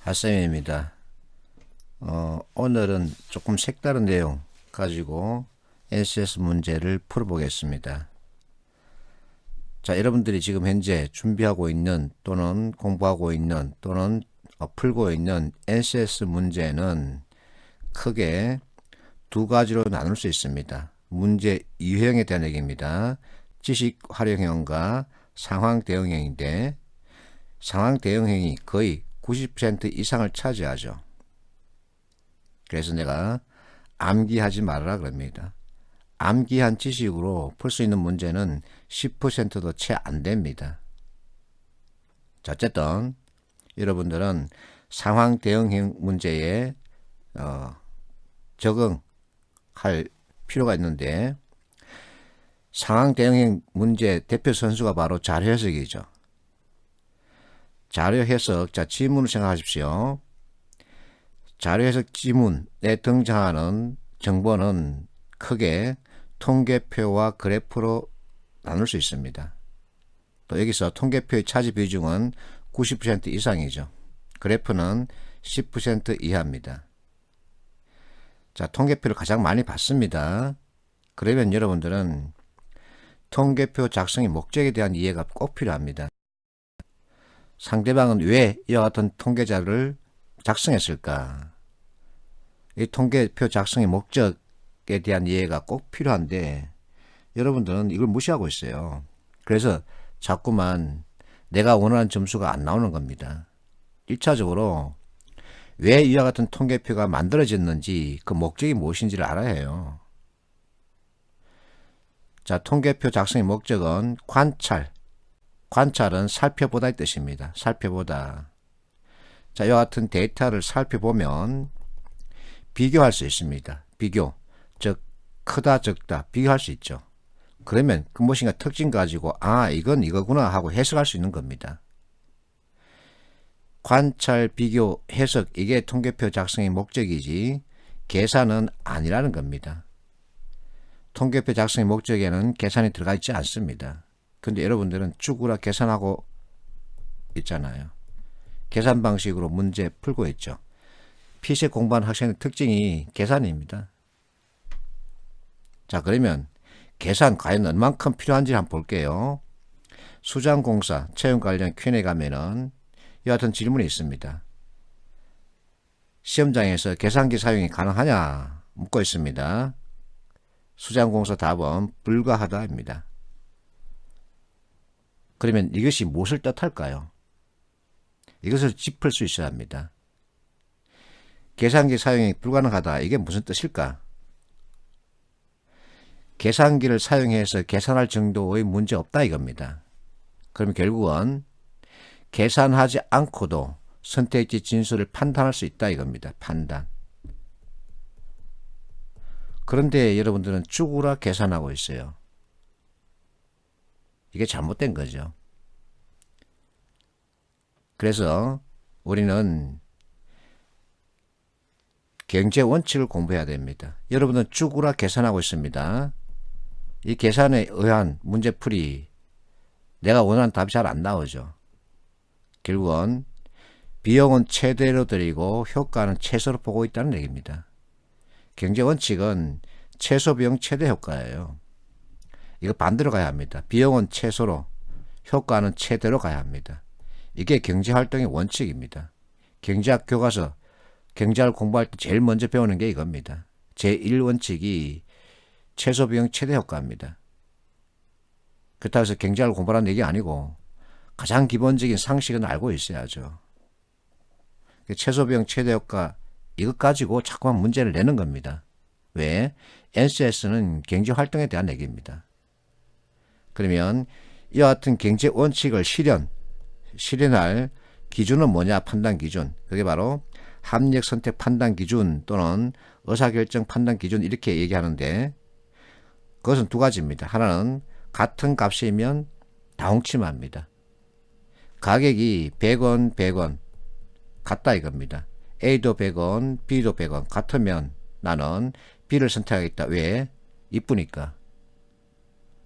핫쌤입니다. 오늘은 조금 색다른 내용 가지고 NCS 문제를 풀어보겠습니다. 자, 여러분들이 지금 현재 준비하고 있는 또는 공부하고 있는 또는 풀고 있는 NCS 문제는 크게 두 가지로 나눌 수 있습니다. 문제 유형에 대한 얘기입니다. 지식 활용형과 상황 대응형인데 상황 대응형이 거의 90% 이상을 차지하죠. 그래서 내가 암기하지 말아라 그럽니다. 암기한 지식으로 풀 수 있는 문제는 10%도 채 안 됩니다. 자, 어쨌든 여러분들은 상황 대응형 문제에 적응할 필요가 있는데 상황 대응형 문제 대표 선수가 바로 자료 해석이죠. 자료 해석, 자, 지문을 생각하십시오. 자료 해석 지문에 등장하는 정보는 크게 통계표와 그래프로 나눌 수 있습니다. 또 여기서 통계표의 차지 비중은 90% 이상이죠. 그래프는 10% 이하입니다. 자, 통계표를 가장 많이 봤습니다. 그러면 여러분들은 통계표 작성의 목적에 대한 이해가 꼭 필요합니다. 상대방은 왜 이와 같은 통계자를 작성했을까? 이 통계표 작성의 목적에 대한 이해가 꼭 필요한데 여러분들은 이걸 무시하고 있어요. 그래서 자꾸만 내가 원하는 점수가 안 나오는 겁니다. 1차적으로 왜 이와 같은 통계표가 만들어졌는지 그 목적이 무엇인지를 알아야 해요. 자, 통계표 작성의 목적은 관찰은 살펴보다의 뜻입니다. 살펴보다. 자, 이와 같은 데이터를 살펴보면 비교할 수 있습니다. 비교. 즉, 크다, 적다. 비교할 수 있죠. 그러면 그 무엇인가 특징 가지고 이건 이거구나 하고 해석할 수 있는 겁니다. 관찰, 비교, 해석 이게 통계표 작성의 목적이지 계산은 아니라는 겁니다. 통계표 작성의 목적에는 계산이 들어가 있지 않습니다. 근데 여러분들은 쭈구라 계산하고 있잖아요. 계산 방식으로 문제 풀고 있죠. 피식 공부하는 학생의 특징이 계산입니다. 자, 그러면 계산 과연 얼만큼 필요한지 한번 볼게요. 수장공사 채용 관련 Q&A 가면은 이와 같은 질문이 있습니다. 시험장에서 계산기 사용이 가능하냐 묻고 있습니다. 수장공사 답은 불가하다입니다. 그러면 이것이 무엇을 뜻할까요? 이것을 짚을 수 있어야 합니다. 계산기 사용이 불가능하다. 이게 무슨 뜻일까? 계산기를 사용해서 계산할 정도의 문제 없다 이겁니다. 그럼 결국은 계산하지 않고도 선택지 진수를 판단할 수 있다 이겁니다. 판단. 그런데 여러분들은 쭈구라 계산하고 있어요. 이게 잘못된 거죠. 그래서 우리는 경제 원칙을 공부해야 됩니다. 여러분은 쭈구라 계산하고 있습니다. 이 계산에 의한 문제풀이 내가 원하는 답이 잘 안 나오죠. 결국은 비용은 최대로 들이고 효과는 최소로 보고 있다는 얘기입니다. 경제 원칙은 최소 비용 최대 효과예요. 이거 반대로 가야 합니다. 비용은 최소로, 효과는 최대로 가야 합니다. 이게 경제활동의 원칙입니다. 경제학 교과서, 경제학을 공부할 때 제일 먼저 배우는 게 이겁니다. 제1원칙이 최소 비용 최대 효과입니다. 그렇다고 해서 경제학을 공부하라는 얘기 아니고 가장 기본적인 상식은 알고 있어야죠. 최소 비용 최대 효과 이것 가지고 자꾸만 문제를 내는 겁니다. 왜? NCS는 경제활동에 대한 얘기입니다. 그러면 이와 같은 경제 원칙을 실현할 기준은 뭐냐? 판단 기준. 그게 바로 합리적 선택 판단 기준 또는 의사결정 판단 기준 이렇게 얘기하는데 그것은 두 가지입니다. 하나는 같은 값이면 다 훔침합니다. 가격이 100원, 100원 같다 이겁니다. A도 100원, B도 100원 같으면 나는 B를 선택하겠다. 왜? 이쁘니까.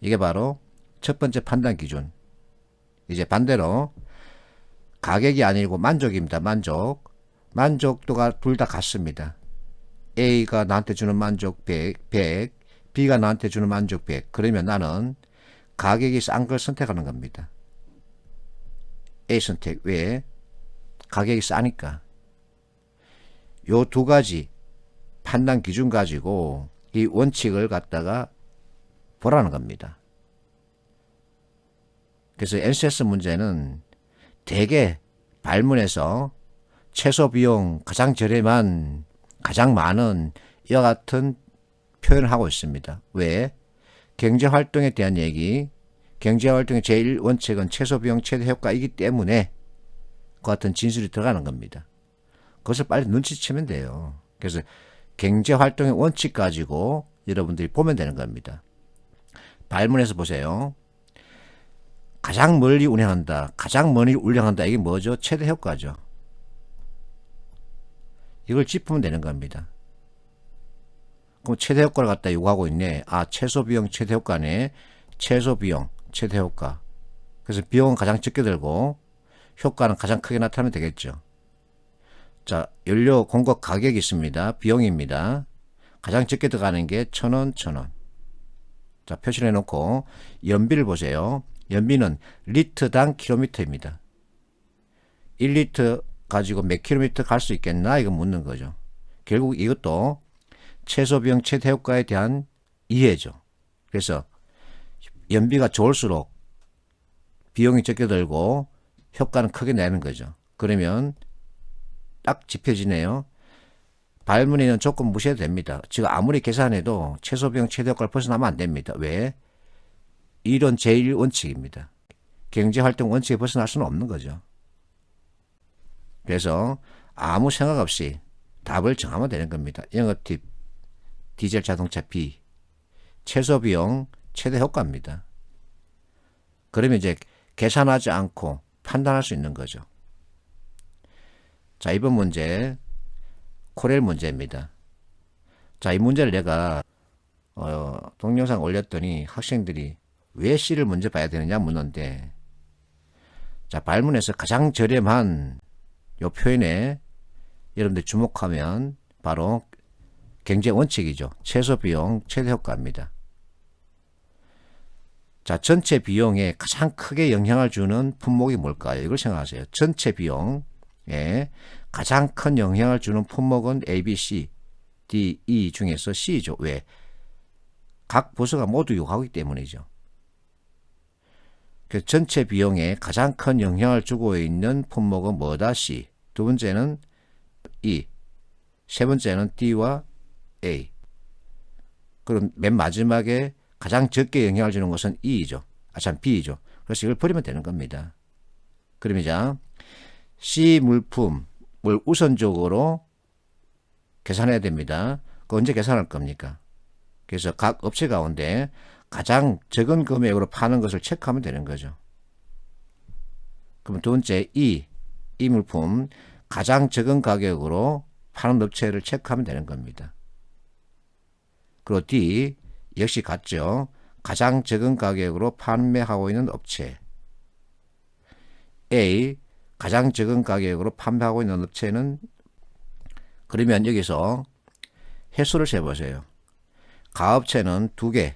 이게 바로 첫 번째 판단 기준. 이제 반대로 가격이 아니고 만족입니다. 만족. 만족도가 둘 다 같습니다. A가 나한테 주는 만족 100, B가 나한테 주는 만족 100. 그러면 나는 가격이 싼 걸 선택하는 겁니다. A 선택. 왜? 가격이 싸니까. 요 두 가지 판단 기준 가지고 이 원칙을 갖다가 보라는 겁니다. 그래서 NCS 문제는 대개 발문에서 최소 비용, 가장 저렴한, 가장 많은 이와 같은 표현을 하고 있습니다. 왜? 경제활동에 대한 얘기, 경제활동의 제1원칙은 최소 비용, 최대 효과이기 때문에 그 같은 진술이 들어가는 겁니다. 그것을 빨리 눈치채면 돼요. 그래서 경제활동의 원칙 가지고 여러분들이 보면 되는 겁니다. 발문에서 보세요. 가장 멀리 운행한다. 가장 멀리 운행한다. 이게 뭐죠? 최대 효과죠. 이걸 짚으면 되는 겁니다. 그럼 최대 효과를 갖다 요구하고 있네. 아, 최소 비용 최대 효과네. 최소 비용 최대 효과. 그래서 비용은 가장 적게 들고 효과는 가장 크게 나타나면 되겠죠. 자, 연료 공급 가격이 있습니다. 비용입니다. 가장 적게 들어가는 게 1,000원, 1,000원. 자, 표시를 해놓고 연비를 보세요. 연비는 리터당 킬로미터입니다. 1리터 가지고 몇 킬로미터 갈 수 있겠나? 이거 묻는 거죠. 결국 이것도 최소 비용 최대 효과에 대한 이해죠. 그래서 연비가 좋을수록 비용이 적게 들고 효과는 크게 내는 거죠. 그러면 딱 짚혀지네요. 발문에는 조건 무시해도 됩니다. 지금 아무리 계산해도 최소 비용 최대 효과를 벗어나면 안 됩니다. 왜? 이론 제1원칙입니다. 경제활동 원칙에 벗어날 수는 없는 거죠. 그래서 아무 생각 없이 답을 정하면 되는 겁니다. 영업팁, 디젤 자동차 B, 최소 비용, 최대 효과입니다. 그러면 이제 계산하지 않고 판단할 수 있는 거죠. 자, 이번 문제 코렐 문제입니다. 자, 이 문제를 내가 동영상 올렸더니 학생들이 왜 C를 먼저 봐야 되느냐 묻는데, 자, 발문에서 가장 저렴한 요 표현에 여러분들 주목하면 바로 경제 원칙이죠. 최소 비용, 최대 효과입니다. 자, 전체 비용에 가장 크게 영향을 주는 품목이 뭘까요? 이걸 생각하세요. 전체 비용에 가장 큰 영향을 주는 품목은 A, B, C, D, E 중에서 C죠. 왜? 각 부서가 모두 요구하기 때문이죠. 그 전체 비용에 가장 큰 영향을 주고 있는 품목은 뭐다? C. 두 번째는 E. 세 번째는 D와 A. 그럼 맨 마지막에 가장 적게 영향을 주는 것은 E죠. B죠. 그래서 이걸 버리면 되는 겁니다. 그러면 이제 C 물품을 우선적으로 계산해야 됩니다. 그 언제 계산할 겁니까? 그래서 각 업체 가운데 가장 적은 금액으로 파는 것을 체크하면 되는 거죠. 그럼 두 번째 이 물품 가장 적은 가격으로 파는 업체를 체크하면 되는 겁니다. 그리고 D 역시 같죠. 가장 적은 가격으로 판매하고 있는 업체. A 가장 적은 가격으로 판매하고 있는 업체는, 그러면 여기서 횟수를 세보세요. 가업체는 2개,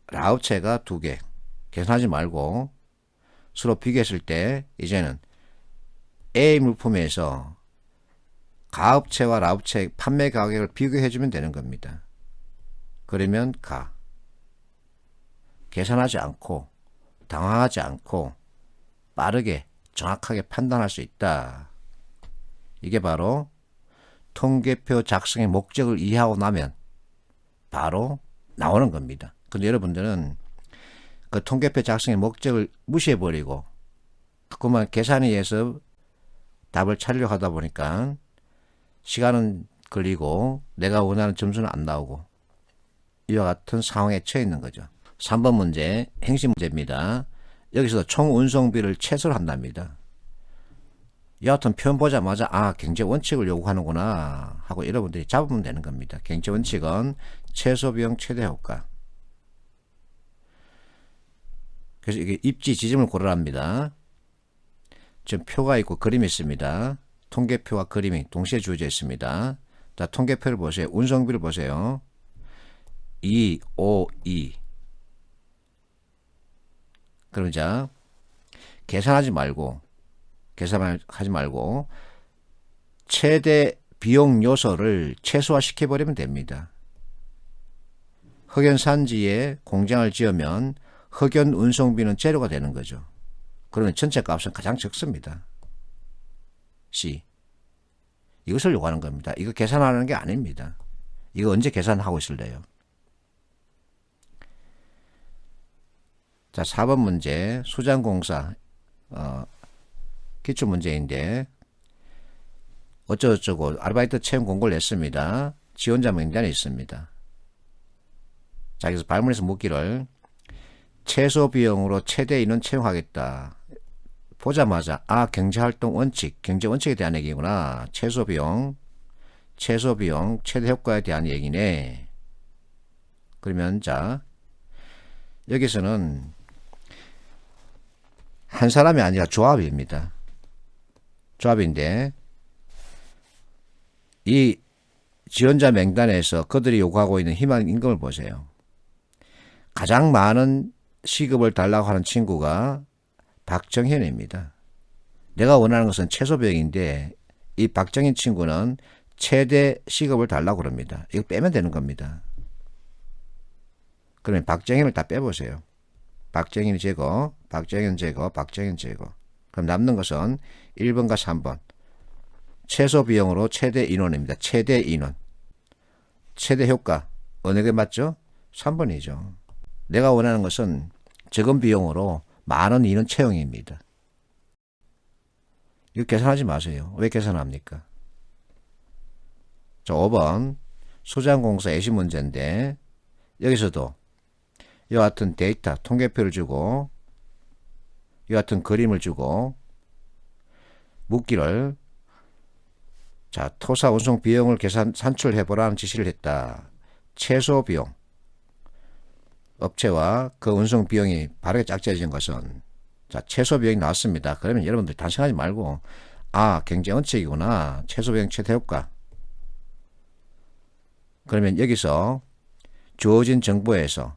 라업체가 2개. 계산하지 말고 서로 비교했을 때 이제는 A 물품에서 가업체와 라업체 판매 가격을 비교해주면 되는 겁니다. 그러면 계산하지 않고 당황하지 않고 빠르게 정확하게 판단할 수 있다. 이게 바로 통계표 작성의 목적을 이해하고 나면 바로 나오는 겁니다. 근데 여러분들은 그 통계표 작성의 목적을 무시해버리고 그것만 계산에 의해서 답을 찾으려고 하다 보니까 시간은 걸리고 내가 원하는 점수는 안 나오고 이와 같은 상황에 처해 있는 거죠. 3번 문제 행시 문제입니다. 여기서도 총 운송비를 최소로 한답니다. 여하튼 표현 보자마자 경제 원칙을 요구하는구나 하고 여러분들이 잡으면 되는 겁니다. 경제 원칙은 최소 비용 최대 효과. 그래서 이게 입지 지점을 고르랍니다. 지금 표가 있고 그림이 있습니다. 통계표와 그림이 동시에 주어져 있습니다. 자, 통계표를 보세요. 운송비를 보세요. 2, 5, 2. 그럼 자, 계산하지 말고 최대 비용 요소를 최소화시켜버리면 됩니다. 흑연 산지에 공장을 지으면 흑연 운송비는 제로가 되는 거죠. 그러면 전체 값은 가장 적습니다. C. 이것을 요구하는 겁니다. 이거 계산하는 게 아닙니다. 이거 언제 계산하고 있을래요? 자, 4번 문제 수장공사 기출문제인데 어쩌고저쩌고 아르바이트 채용 공고를 냈습니다. 지원자 명단이 있습니다. 자, 그래서 발문에서 묻기를 최소 비용으로 최대 인원 채용하겠다. 보자마자 경제활동 원칙, 경제 원칙에 대한 얘기구나. 최소 비용, 최대 효과에 대한 얘기네. 그러면 자, 여기서는 한 사람이 아니라 조합입니다. 조합인데 이 지원자 명단에서 그들이 요구하고 있는 희망 임금을 보세요. 가장 많은 시급을 달라고 하는 친구가 박정현입니다. 내가 원하는 것은 최소 비용인데 이 박정현 친구는 최대 시급을 달라고 그럽니다. 이거 빼면 되는 겁니다. 그러면 박정현을 다 빼보세요. 박정현 제거, 박정현 제거, 박정현 제거. 그럼 남는 것은 1번과 3번. 최소 비용으로 최대 인원입니다. 최대 인원. 최대 효과. 어느 게 맞죠? 3번이죠. 내가 원하는 것은 적은 비용으로 많은 인원 채용입니다. 이거 계산하지 마세요. 왜 계산합니까? 자, 5번 수장공사 예시 문제인데 여기서도 이와 같은 데이터, 통계표를 주고 이와 같은 그림을 주고 묻기를 자, 토사 운송 비용을 산출해보라는 지시를 했다. 최소 비용 업체와 그 운송 비용이 바르게 짝지어진 것은 자, 최소 비용이 나왔습니다. 그러면 여러분들 단순하지 말고 경제 원칙이구나. 최소 비용 최대 효과. 그러면 여기서 주어진 정보에서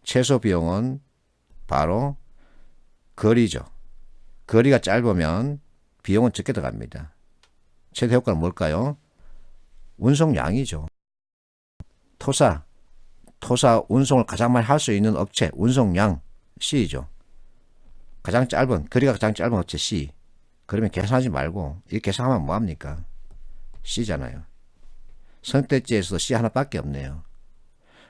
최소 비용은 바로 거리죠. 거리가 짧으면 비용은 적게 들어갑니다. 최대 효과는 뭘까요? 운송량이죠. 토사 운송을 가장 많이 할 수 있는 업체 운송량 C죠. 거리가 가장 짧은 업체 C. 그러면 계산하지 말고 이렇게 계산하면 뭐합니까? C잖아요. 선택지에서도 C 하나밖에 없네요.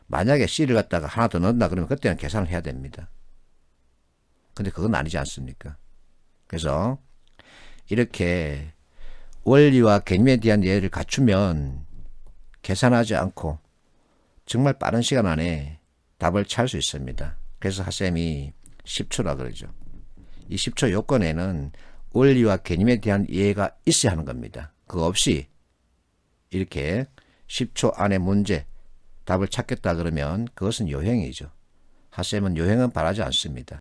만약에 C를 갖다가 하나 더 넣는다 그러면 그때는 계산을 해야 됩니다. 근데 그건 아니지 않습니까? 그래서 이렇게 원리와 개념에 대한 이해를 갖추면 계산하지 않고 정말 빠른 시간 안에 답을 찾을 수 있습니다. 그래서 하쌤이 10초라 그러죠. 이 10초 요건에는 원리와 개념에 대한 이해가 있어야 하는 겁니다. 그거 없이 이렇게 10초 안에 문제 답을 찾겠다 그러면 그것은 요행이죠. 하쌤은 요행은 바라지 않습니다.